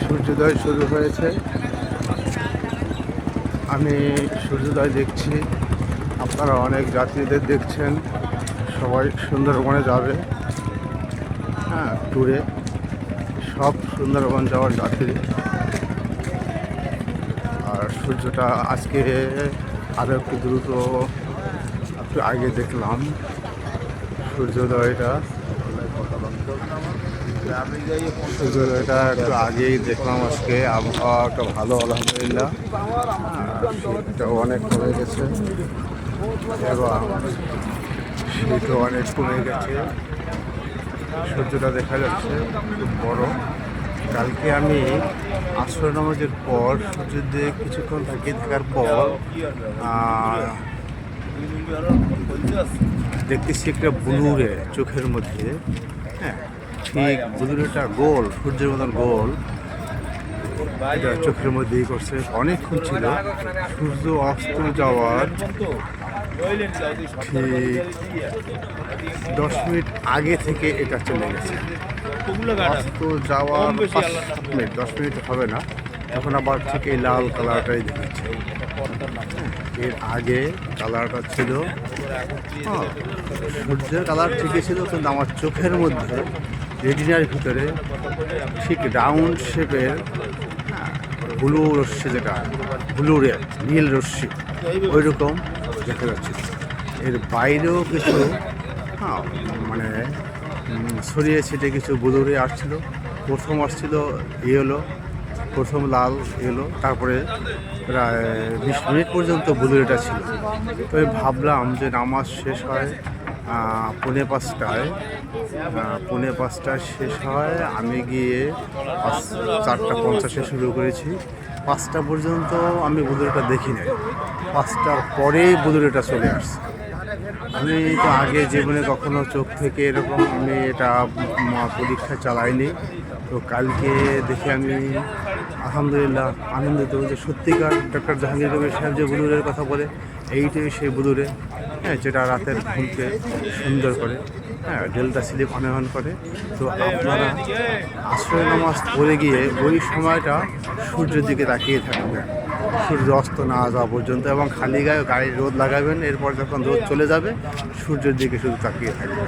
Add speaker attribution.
Speaker 1: সূর্যোদয় শুরু হয়েছে। আমি সূর্যোদয় দেখছি, আপনারা অনেক যাত্রীদের দেখছেন। সবাই সুন্দরবনে যাবে, হ্যাঁ, ট্যুরে। সব সুন্দরবন যাওয়ার যাত্রী। আর সূর্যটা আজকে আরও একটু দ্রুত, একটু আগে দেখলাম সূর্যোদয়টা। সূর্যোদয়টা একটু আগেই দেখলাম আজকে। আবহাওয়াটা ভালো, আলহামদুলিল্লাহ। শীতটাও অনেক কমে গেছে এবং শীতও অনেক কমে গেছে। সূর্যটা দেখা যাচ্ছে খুব বড়। কালকে আমি আসর নামাজের পর সূর্যোদয়ে কিছুক্ষণ থাকার পর দেখতেছি একটা বুলুরে চোখের মধ্যে, হ্যাঁ, ঠিক বুলুরেটা গোল, সূর্যের মতন গোল, এটা চোখের মধ্যেই করছে। অনেকক্ষণ ছিল। সূর্য অস্ত যাওয়ার ঠিক 10 মিনিট আগে থেকে এটা চলে গেছে। অস্ত যাওয়ার 5-7 মিনিট, 10 মিনিট হবে না, এখন আবার ঠিক এই লাল কালারটাই দেখেছে। এর আগে কালারটা ছিল, সূর্যের কালার ঠিকই ছিল, কিন্তু আমার চোখের মধ্যে রেটিনার ভিতরে ঠিক রাউন্ড শেপের ব্লু রশ্মি, যেটা ব্লুরে নীল রশ্মি, ওই রকম দেখা যাচ্ছে। এর বাইরেও কিছু মানে ছড়িয়ে ছিটে কিছু ব্লুরে আসছিল। প্রথম আসছিল ইয়েলো, প্রথম লাল ইয়েলো, তারপরে প্রায় 20 মিনিট পর্যন্ত ব্লুরেটা ছিল। তো আমি ভাবলাম যে নামাজ শেষ হয় 4:45টায়, 4:45টায় শেষ হয়। আমি গিয়ে 4:50-এ শুরু করেছি। 5টা পর্যন্ত আমি বুলুরেটা দেখি নাই। 5টার পরেই বুলুরেটা চলে আসছে। আমি তো আগে জীবনে কখনো চোখ থেকে এরকম আমি এটা পরীক্ষা চালাইনি। তো কালকে দেখে আমি আলহামদুলিল্লাহ আনন্দিত যে সত্যিকার ডক্টর জাহাঙ্গীর কবির সাহেব যে বুলুরের কথা বলে, এইটাই সেই বুলুরে, হ্যাঁ, যেটা রাতের ঘুমকে সুন্দর করে, হ্যাঁ, ডেল্টা স্লিপ আনয়ন করে। তো আপনারা আসরের নামাজ পড়ে গিয়ে ওই সময়টা সূর্যের দিকে তাকিয়ে থাকবেন, সূর্য অস্ত না যাওয়া পর্যন্ত, এবং খালি গায়ে গায়ে রোদ লাগাবেন। এরপর যখন রোদ চলে যাবে, সূর্যের দিকে শুধু তাকিয়ে থাকবেন।